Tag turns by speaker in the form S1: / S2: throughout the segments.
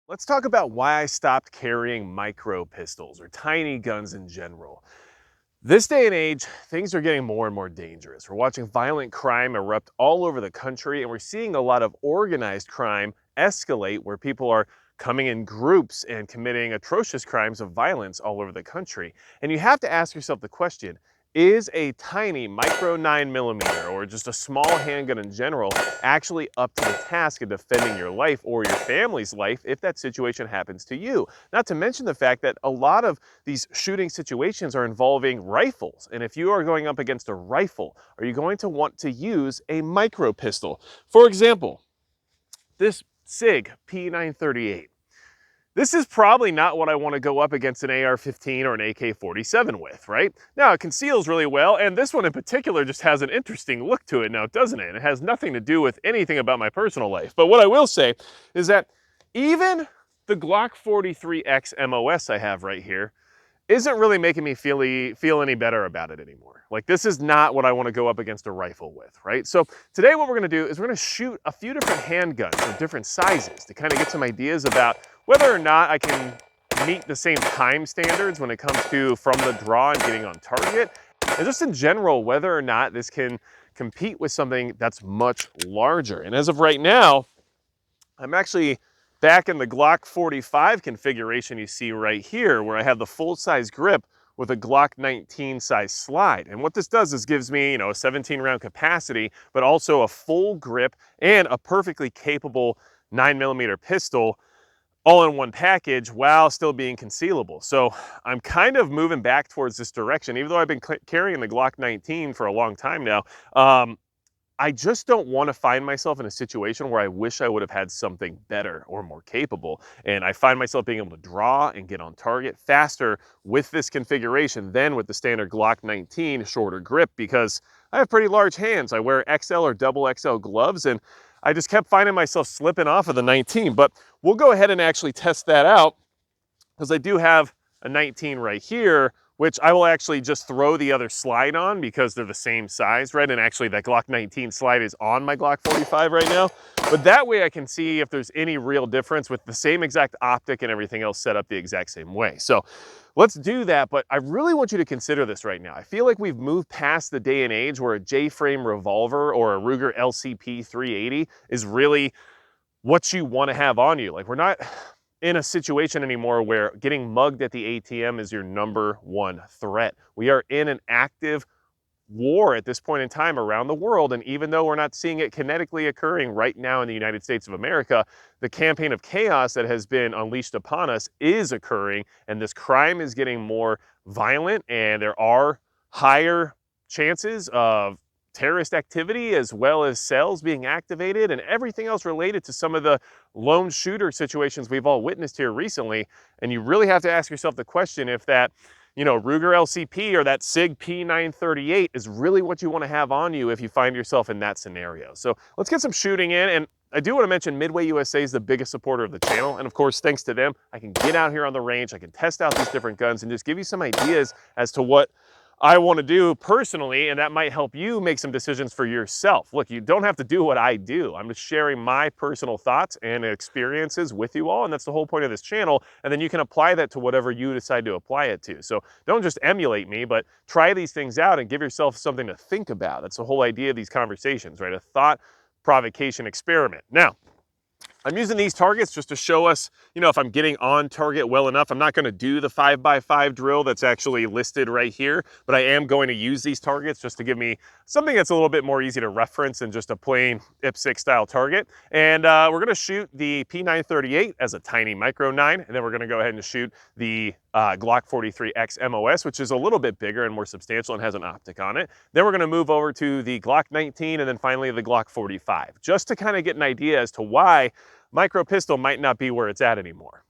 S1: Let's talk about why I stopped carrying micro pistols or tiny guns in general. This day and age, things are getting more and more dangerous. We're watching violent crime erupt all over the country, and we're seeing a lot of organized crime escalate where people are coming in groups and committing atrocious crimes of violence all over the country. And you have to ask yourself the question, is a tiny micro 9mm or just a small handgun in general actually up to the task of defending your life or your family's life if that situation happens to you? Not to mention the fact that a lot of these shooting situations are involving rifles. And if you are going up against a rifle, are you going to want to use a micro pistol? For example, this Sig P938. This is probably not what I want to go up against an AR-15 or an AK-47 with, right? Now, it conceals really well, and this one in particular just has an interesting look to it now, doesn't it? It has nothing to do with anything about my personal life. But what I will say is that even the Glock 43X MOS I have right here isn't really making me feel any better about it anymore. Like, this is not what I want to go up against a rifle with, right? So today what we're going to do is we're going to shoot a few different handguns of different sizes to kind of get some ideas about whether or not I can meet the same time standards when it comes to from the draw and getting on target, and just in general whether or not this can compete with something that's much larger. And as of right now, I'm actually back in the Glock 45 configuration you see right here, where I have the full-size grip with a Glock 19 size slide. And what this does is gives me, a 17 round capacity, but also a full grip and a perfectly capable 9mm pistol all in one package while still being concealable. So I'm kind of moving back towards this direction, even though I've been carrying the Glock 19 for a long time now. I just don't want to find myself in a situation where I wish I would have had something better or more capable. And I find myself being able to draw and get on target faster with this configuration than with the standard Glock 19 shorter grip, because I have pretty large hands. I wear XL or double XL gloves, and I just kept finding myself slipping off of the 19. But we'll go ahead and actually test that out, because I do have a 19 right here, which I will actually just throw the other slide on because they're the same size, right? And actually that Glock 19 slide is on my Glock 45 right now. But that way I can see if there's any real difference with the same exact optic and everything else set up the exact same way. So let's do that, but I really want you to consider this right now. I feel like we've moved past the day and age where a J-frame revolver or a Ruger LCP 380 is really what you want to have on you. Like, we're not in a situation anymore where getting mugged at the ATM is your #1 threat. We are in an active war at this point in time around the world, and even though we're not seeing it kinetically occurring right now in the United States of America, the campaign of chaos that has been unleashed upon us is occurring, and this crime is getting more violent, and there are higher chances of terrorist activity as well as cells being activated and everything else related to some of the lone shooter situations we've all witnessed here recently. And you really have to ask yourself the question if that, Ruger LCP or that Sig P938 is really what you want to have on you if you find yourself in that scenario. So let's get some shooting in. And I do want to mention Midway USA is the biggest supporter of the channel. And of course, thanks to them, I can get out here on the range, I can test out these different guns and just give you some ideas as to what I want to do personally, and that might help you make some decisions for yourself. Look, you don't have to do what I do. I'm just sharing my personal thoughts and experiences with you all, and that's the whole point of this channel. And then you can apply that to whatever you decide to apply it to. So don't just emulate me, but try these things out and give yourself something to think about. That's the whole idea of these conversations, right? A thought provocation experiment. Now, I'm using these targets just to show us, if I'm getting on target well enough. I'm not going to do the 5x5 drill that's actually listed right here, but I am going to use these targets just to give me something that's a little bit more easy to reference than just a plain IPSC style target. And we're going to shoot the P938 as a tiny micro 9, and then we're going to go ahead and shoot the Glock 43X MOS, which is a little bit bigger and more substantial and has an optic on it. Then we're going to move over to the Glock 19 and then finally the Glock 45, just to kind of get an idea as to why micro pistol might not be where it's at anymore.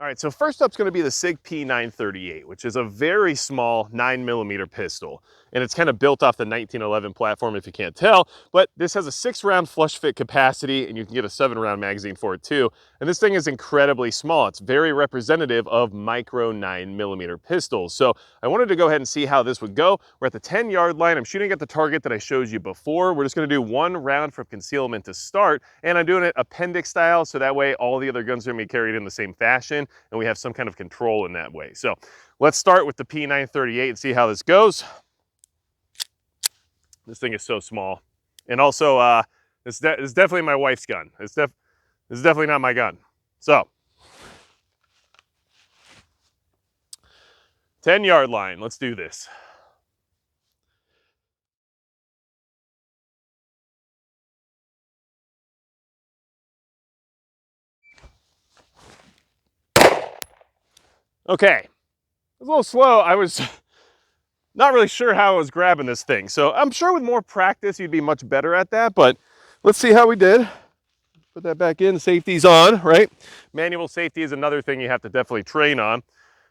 S1: All right, so first up is going to be the Sig P938, which is a very small 9mm pistol. And it's kind of built off the 1911 platform if you can't tell, but this has a 6-round flush fit capacity and you can get a 7-round magazine for it too. And this thing is incredibly small. It's very representative of micro 9mm pistols. So I wanted to go ahead and see how this would go. We're at the 10-yard line. I'm shooting at the target that I showed you before. We're just going to do 1 round from concealment to start. And I'm doing it appendix style, so that way all the other guns are going to be carried in the same fashion and we have some kind of control in that way. So let's start with the P938 and see how this goes. This thing is so small. And also, it's definitely my wife's gun. This is definitely not my gun. So, 10-yard line, let's do this. Okay, it was a little slow. I was not really sure how I was grabbing this thing. So I'm sure with more practice, you'd be much better at that, but let's see how we did. Put that back in, safety's on, right? Manual safety is another thing you have to definitely train on.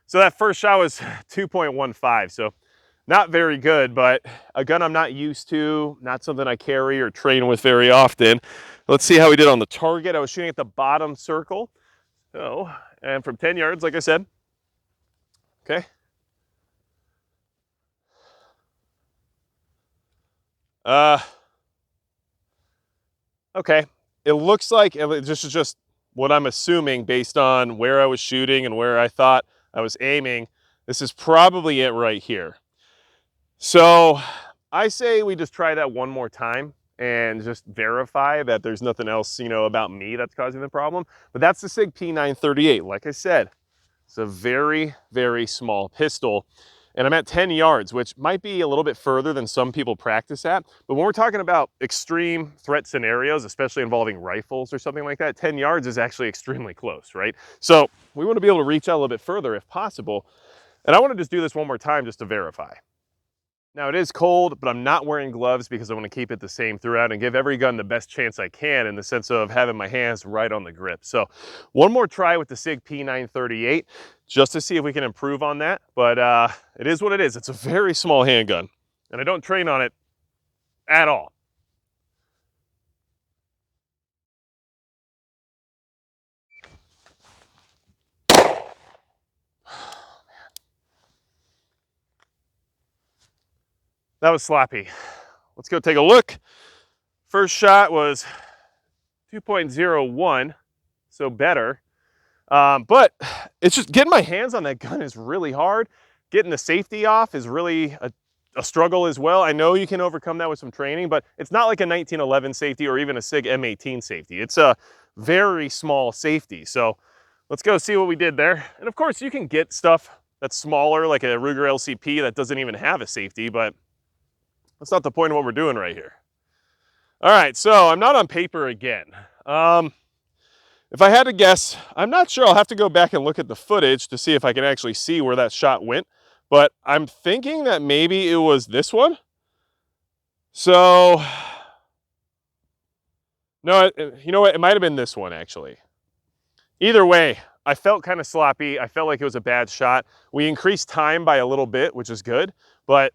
S1: So that first shot was 2.15, so not very good, but a gun I'm not used to, not something I carry or train with very often. Let's see how we did on the target. I was shooting at the bottom circle. So, and from 10 yards, like I said. Okay. Okay. It looks like, this is just what I'm assuming based on where I was shooting and where I thought I was aiming. This is probably it right here. So I say we just try that one more time and just verify that there's nothing else, about me that's causing the problem. But that's the Sig P938. Like I said, it's a very, very small pistol. And I'm at 10 yards, which might be a little bit further than some people practice at. But when we're talking about extreme threat scenarios, especially involving rifles or something like that, 10 yards is actually extremely close, right? So we want to be able to reach out a little bit further if possible. And I want to just do this one more time just to verify. Now it is cold, but I'm not wearing gloves because I want to keep it the same throughout and give every gun the best chance I can in the sense of having my hands right on the grip. So one more try with the Sig P938 just to see if we can improve on that. But it is what it is. It's a very small handgun and I don't train on it at all. That was sloppy. Let's go take a look. First shot was 2.01, so better. But it's just getting my hands on that gun is really hard. Getting the safety off is really a struggle as well. I know you can overcome that with some training, but it's not like a 1911 safety or even a Sig M18 safety. It's a very small safety. So let's go see what we did there. And of course you can get stuff that's smaller, like a Ruger LCP that doesn't even have a safety, but that's not the point of what we're doing right here. All right, so I'm not on paper again. If I had to guess, I'm not sure. I'll have to go back and look at the footage to see if I can actually see where that shot went. But I'm thinking that maybe it was this one. So, no, you know what? It might have been this one, actually. Either way, I felt kind of sloppy. I felt like it was a bad shot. We increased time by a little bit, which is good. But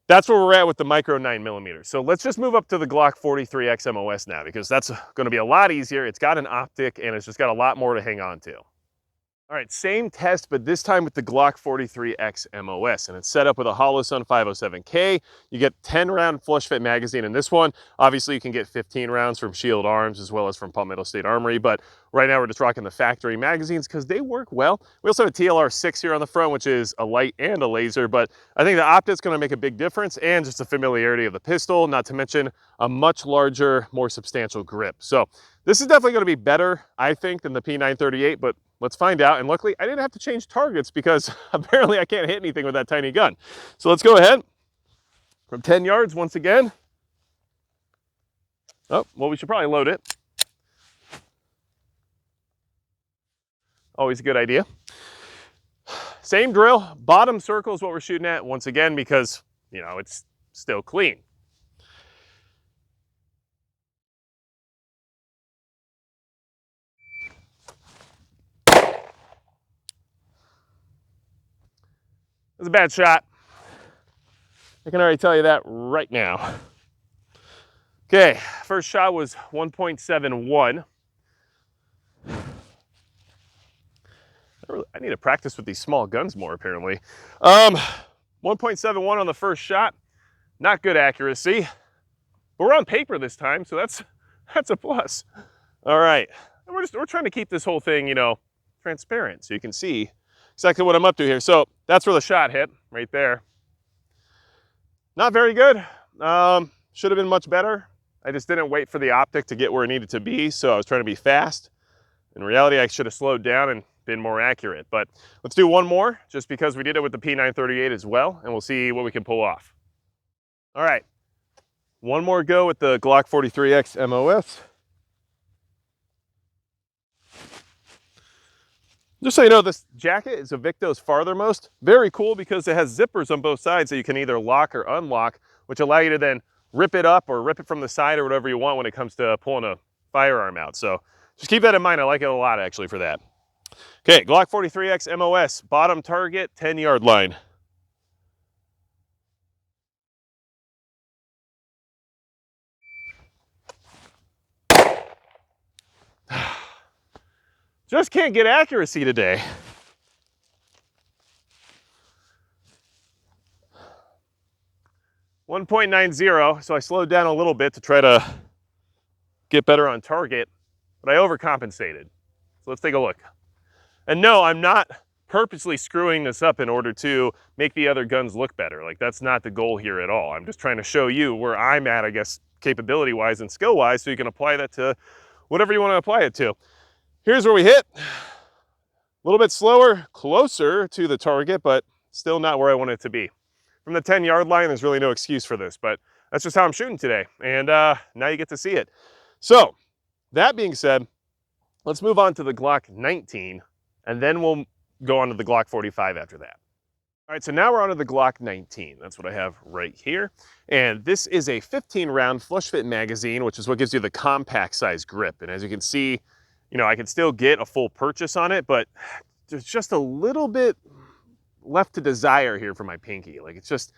S1: that's where we're at with the micro 9mm. So let's just move up to the Glock 43 XMOS now, because that's going to be a lot easier. It's got an optic and it's just got a lot more to hang on to. All right, same test, but this time with the Glock 43 XMOS, and it's set up with a Holosun 507K. You get 10-round flush fit magazine in this one. Obviously, you can get 15 rounds from Shield Arms as well as from Palmetto State Armory, but right now we're just rocking the factory magazines because they work well. We also have a TLR6 here on the front, which is a light and a laser, but I think the optic's going to make a big difference and just the familiarity of the pistol, not to mention a much larger, more substantial grip. So this is definitely going to be better, I think, than the P938, but let's find out. And luckily, I didn't have to change targets because apparently I can't hit anything with that tiny gun. So let's go ahead. From 10 yards, once again. Oh, well, we should probably load it. Always a good idea. Same drill. Bottom circle is what we're shooting at, once again, because, it's still clean. was a bad shot. I can already tell you that right now. Okay, first shot was 1.71. I need to practice with these small guns more, apparently. 1.71 on the first shot. Not good accuracy, but we're on paper this time, so that's a plus. All right, and we're trying to keep this whole thing, you know, transparent, so you can see exactly what I'm up to here. So that's where the shot hit, right there. Not very good. Should have been much better. I just didn't wait for the optic to get where it needed to be, so I was trying to be fast. In reality, I should have slowed down and been more accurate. But let's do one more, just because we did it with the P938 as well, and we'll see what we can pull off. All right, one more go with the Glock 43X MOS. Just so you know, this jacket is a Victo's farthermost. Very cool because it has zippers on both sides that you can either lock or unlock, which allow you to then rip it up or rip it from the side or whatever you want when it comes to pulling a firearm out. So just keep that in mind. I like it a lot actually for that. Okay, Glock 43X MOS, bottom target, 10-yard line. Just can't get accuracy today. .90, so I slowed down a little bit to try to get better on target, but I overcompensated. So let's take a look. And no, I'm not purposely screwing this up in order to make the other guns look better. Like, that's not the goal here at all. I'm just trying to show you where I'm at, I guess, capability-wise and skill-wise, so you can apply that to whatever you want to apply it to. Here's where we hit. A little bit slower, closer to the target, but still not where I want it to be. From the 10-yard line, there's really no excuse for this, but that's just how I'm shooting today. And now you get to see it. So that being said, let's move on to the Glock 19, and then we'll go on to the Glock 45 after that. All right, so now we're on to the Glock 19. That's what I have right here. And this is a 15-round flush fit magazine, which is what gives you the compact size grip. And as you can see, you know, I can still get a full purchase on it, but there's just a little bit left to desire here for my pinky. Like, it's just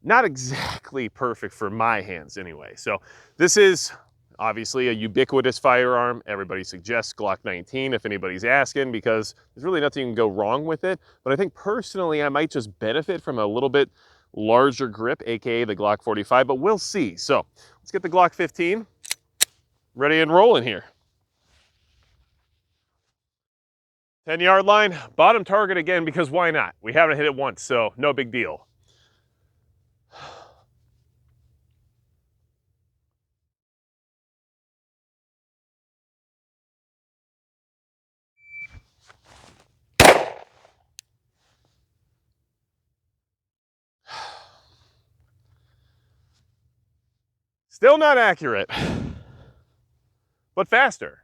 S1: not exactly perfect for my hands anyway. So this is obviously a ubiquitous firearm. Everybody suggests Glock 19 if anybody's asking, because there's really nothing you can go wrong with it. But I think personally, I might just benefit from a little bit larger grip, AKA the Glock 45, but we'll see. So let's get the Glock 15 ready and rolling here. 10-yard line, bottom target again, because why not? We haven't hit it once, so no big deal. Still not accurate, but faster.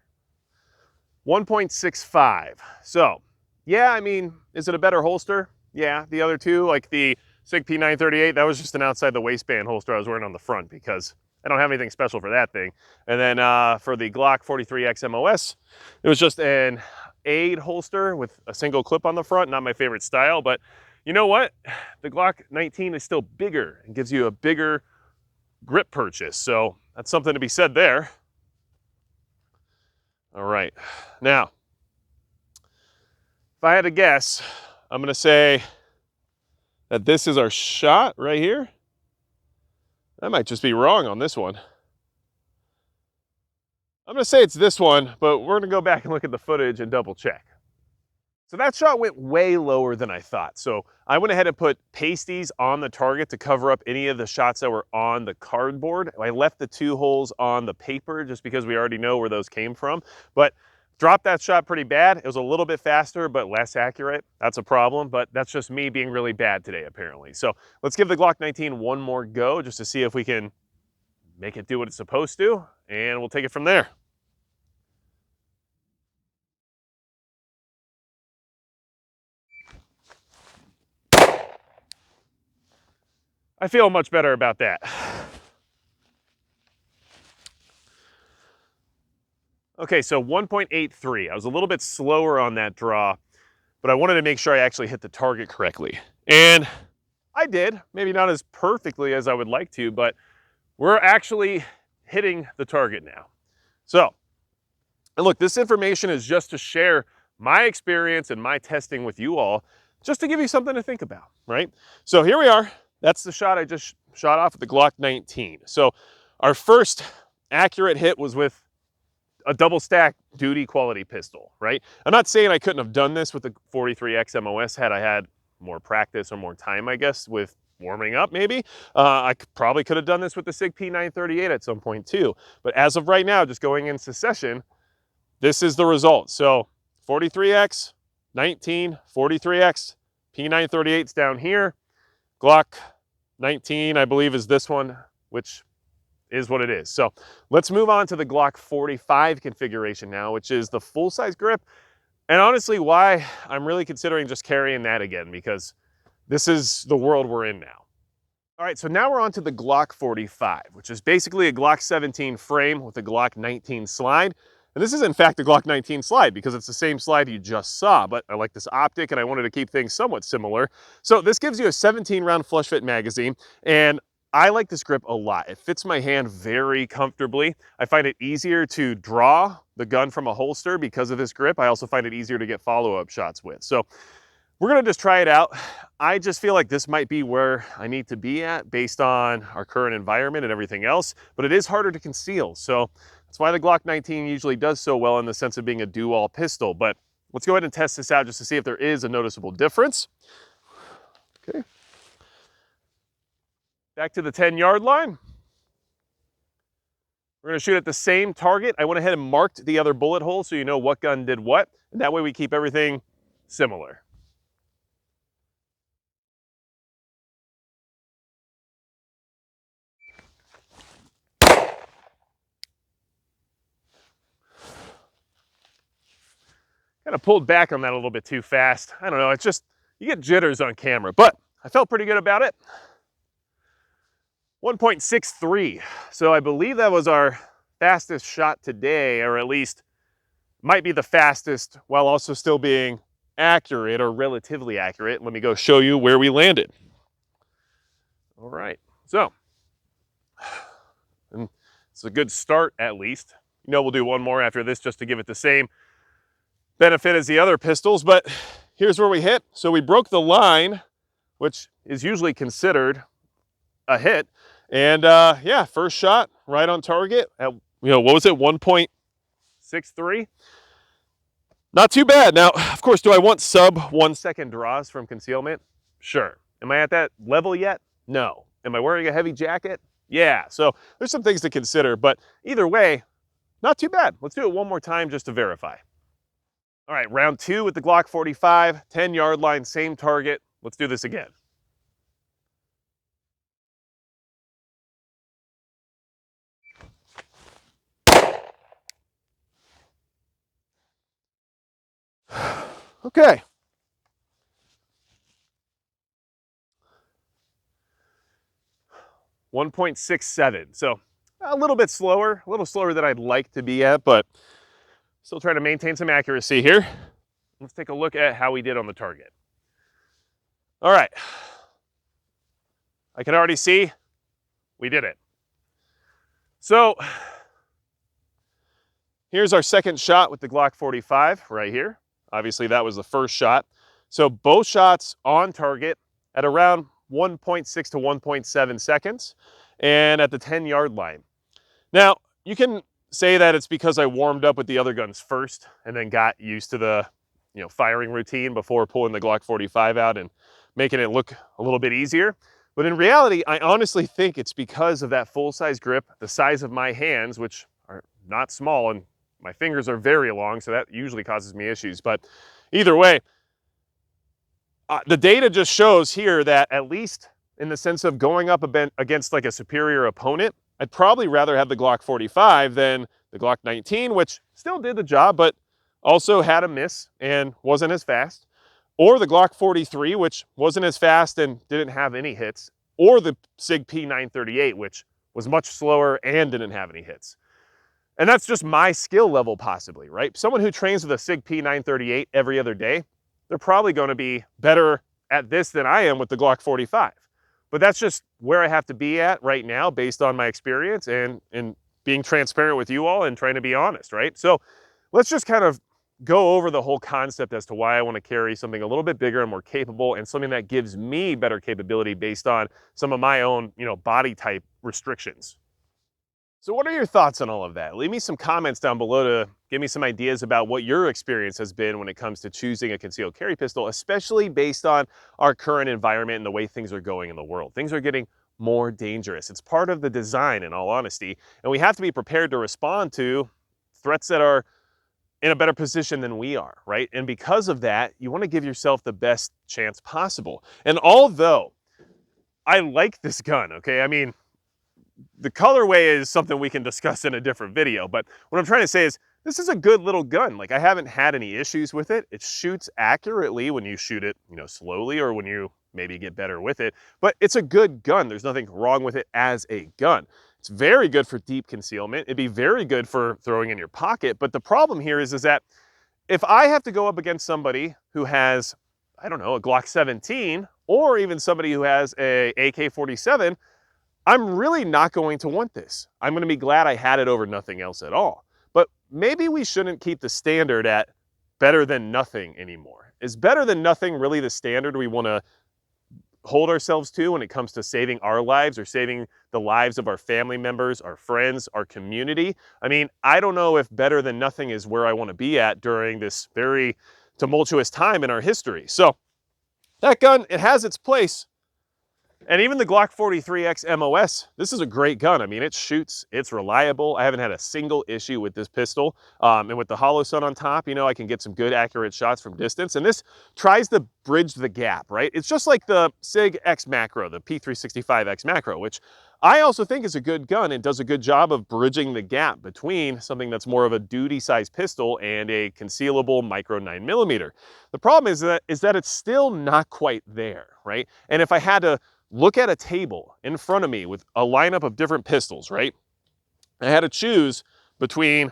S1: 1.65. So, yeah, I mean, is it a better holster? Yeah, the other two, like the Sig P938, that was just an outside the waistband holster I was wearing on the front because I don't have anything special for that thing. And then for the Glock 43X MOS, it was just an aid holster with a single clip on the front. Not my favorite style, but you know what? The Glock 19 is still bigger and gives you a bigger grip purchase. So that's something to be said there. All right, now, if I had to guess, I'm gonna say that this is our shot right here. I might just be wrong on this one. I'm gonna say it's this one, but we're gonna go back and look at the footage and double check. So that shot went way lower than I thought. So I went ahead and put pasties on the target to cover up any of the shots that were on the cardboard. I left the 2 holes on the paper just because we already know where those came from. But dropped that shot pretty bad. It was a little bit faster, but less accurate. That's a problem, but that's just me being really bad today, apparently. So let's give the Glock 19 one more go just to see if we can make it do what it's supposed to, and we'll take it from there. I feel much better about that. Okay, so 1.83. I was a little bit slower on that draw, but I wanted to make sure I actually hit the target correctly. And I did, maybe not as perfectly as I would like to, but we're actually hitting the target now. So, and look, this information is just to share my experience and my testing with you all, just to give you something to think about, right? So here we are. That's the shot I just shot off with the Glock 19. So our first accurate hit was with a double stack duty quality pistol, right? I'm not saying I couldn't have done this with the 43X MOS had I had more practice or more time, I guess, with warming up maybe. I probably could have done this with the Sig P938 at some point too. But as of right now, just going into session, this is the result. So 43X, 19, 43X, P938's down here. Glock 19, I believe, is this one, which is what it is. So let's move on to the Glock 45 configuration now, which is the full-size grip. And honestly, why I'm really considering just carrying that again, because this is the world we're in now. All right, so now we're on to the Glock 45, which is basically a Glock 17 frame with a Glock 19 slide. And this is in fact a Glock 19 slide because it's the same slide you just saw, but I like this optic and I wanted to keep things somewhat similar. So this gives you a 17 round flush fit magazine, and I like this grip a lot. It fits my hand very comfortably. I find it easier to draw the gun from a holster because of this grip. I also find it easier to get follow-up shots with. So we're gonna just try it out. I just feel like this might be where I need to be at based on our current environment and everything else, but it is harder to conceal. So that's why the Glock 19 usually does so well in the sense of being a do-all pistol. But let's go ahead and test this out just to see if there is a noticeable difference. Okay. Back to the 10-yard line. We're gonna shoot at the same target. I went ahead and marked the other bullet hole so you know what gun did what, and that way we keep everything similar. Kind of pulled back on that a little bit too fast. I don't know, it's just, you get jitters on camera, but I felt pretty good about it. 1.63, so I believe that was our fastest shot today, or at least might be the fastest while also still being accurate or relatively accurate. Let me go show you where we landed. All right, so, and it's a good start at least. You know, we'll do one more after this just to give it the same benefit as the other pistols, but here's where we hit. So we broke the line, which is usually considered a hit. And yeah, first shot right on target at, what was it, 1.63? Not too bad. Now, of course, do I want sub 1 second draws from concealment? Sure. Am I at that level yet? No. Am I wearing a heavy jacket? Yeah. So there's some things to consider, but either way, not too bad. Let's do it one more time just to verify. All right, round two with the Glock 45, 10-yard line, same target. Let's do this again. Okay. .67, so a little bit slower, a little slower than I'd like to be at, but still trying to maintain some accuracy here. Let's take a look at how we did on the target. All right. I can already see we did it. So here's our second shot with the Glock 45 right here. Obviously that was the first shot. So both shots on target at around 1.6 to 1.7 seconds and at the 10-yard line. Now, you can say that it's because I warmed up with the other guns first and then got used to the firing routine before pulling the Glock 45 out and making it look a little bit easier. But in reality, I honestly think it's because of that full-size grip, the size of my hands, which are not small, and my fingers are very long, so that usually causes me issues. But either way, the data just shows here that at least in the sense of going up against like a superior opponent, I'd probably rather have the Glock 45 than the Glock 19, which still did the job, but also had a miss and wasn't as fast. Or the Glock 43, which wasn't as fast and didn't have any hits. Or the Sig P938, which was much slower and didn't have any hits. And that's just my skill level possibly, right? Someone who trains with a Sig P938 every other day, they're probably going to be better at this than I am with the Glock 45. But that's just where I have to be at right now based on my experience and being transparent with you all and trying to be honest, right? So let's just kind of go over the whole concept as to why I want to carry something a little bit bigger and more capable and something that gives me better capability based on some of my own, body type restrictions. So what are your thoughts on all of that? Leave me some comments down below to give me some ideas about what your experience has been when it comes to choosing a concealed carry pistol, especially based on our current environment and the way things are going in the world. Things are getting more dangerous. It's part of the design, in all honesty, and we have to be prepared to respond to threats that are in a better position than we are, right? And because of that, you want to give yourself the best chance possible. And although I like this gun, okay, I mean, the colorway is something we can discuss in a different video, but what I'm trying to say is this is a good little gun. Like, I haven't had any issues with it. It shoots accurately when you shoot it, slowly, or when you maybe get better with it, but it's a good gun. There's nothing wrong with it as a gun. It's very good for deep concealment. It'd be very good for throwing in your pocket, but the problem here is that if I have to go up against somebody who has, I don't know, a Glock 17, or even somebody who has a AK-47, I'm really not going to want this. I'm going to be glad I had it over nothing else at all. But maybe we shouldn't keep the standard at better than nothing anymore. Is better than nothing really the standard we want to hold ourselves to when it comes to saving our lives or saving the lives of our family members, our friends, our community? I mean, I don't know if better than nothing is where I want to be at during this very tumultuous time in our history. So that gun, it has its place. And even the Glock 43X MOS, this is a great gun. I mean, it shoots, it's reliable. I haven't had a single issue with this pistol. And with the hollow sun on top, I can get some good accurate shots from distance. And this tries to bridge the gap, right? It's just like the Sig X Macro, the P365X Macro, which I also think is a good gun and does a good job of bridging the gap between something that's more of a duty-sized pistol and a concealable micro 9mm. The problem is that it's still not quite there, right? And if I had to look at a table in front of me with a lineup of different pistols, right? I had to choose between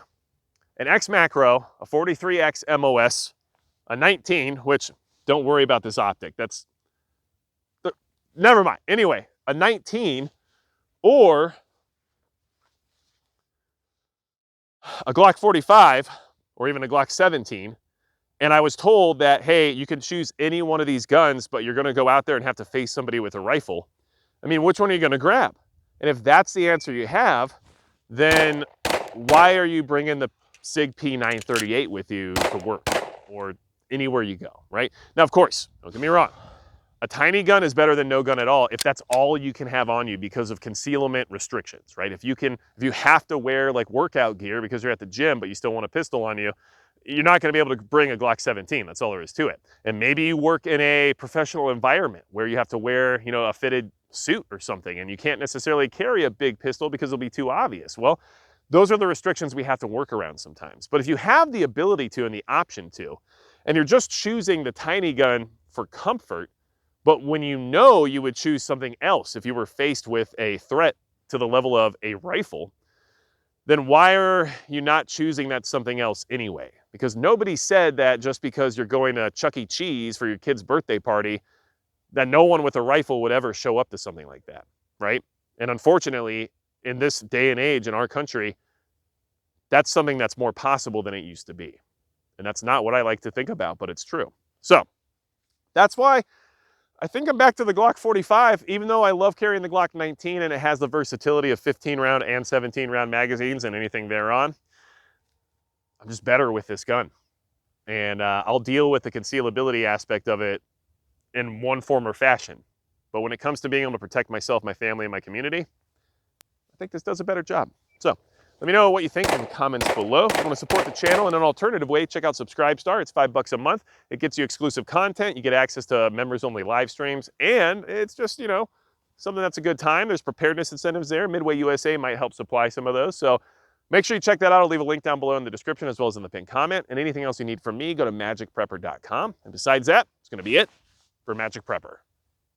S1: an X Macro, a 43X MOS, a 19, which don't worry about this optic. Never mind. Anyway, a 19 or a Glock 45 or even a Glock 17. And I was told that, hey, you can choose any one of these guns, but you're going to go out there and have to face somebody with a rifle. I mean, which one are you going to grab? And if that's the answer you have, then why are you bringing the Sig P938 with you to work or anywhere you go, right? Now, of course, don't get me wrong. A tiny gun is better than no gun at all if that's all you can have on you because of concealment restrictions, right? If you have to wear like workout gear because you're at the gym, but you still want a pistol on you, you're not going to be able to bring a Glock 17. That's all there is to it. And maybe you work in a professional environment where you have to wear, a fitted suit or something, and you can't necessarily carry a big pistol because it'll be too obvious. Well, those are the restrictions we have to work around sometimes. But if you have the ability to and the option to, and you're just choosing the tiny gun for comfort, but when you would choose something else if you were faced with a threat to the level of a rifle, then why are you not choosing that something else anyway? Because nobody said that just because you're going to Chuck E. Cheese for your kid's birthday party, that no one with a rifle would ever show up to something like that, right? And unfortunately, in this day and age in our country, that's something that's more possible than it used to be. And that's not what I like to think about, but it's true. So that's why I think I'm back to the Glock 45, even though I love carrying the Glock 19 and it has the versatility of 15-round and 17-round magazines and anything thereon. I'm just better with this gun. And I'll deal with the concealability aspect of it in one form or fashion. But when it comes to being able to protect myself, my family, and my community, I think this does a better job. So let me know what you think in the comments below. If you want to support the channel in an alternative way, check out Subscribestar. It's $5 a month. It gets you exclusive content. You get access to members-only live streams. And it's just, something that's a good time. There's preparedness incentives there. Midway USA might help supply some of those. So make sure you check that out. I'll leave a link down below in the description as well as in the pinned comment. And anything else you need from me, go to magicprepper.com. And besides that, it's going to be it for Magic Prepper.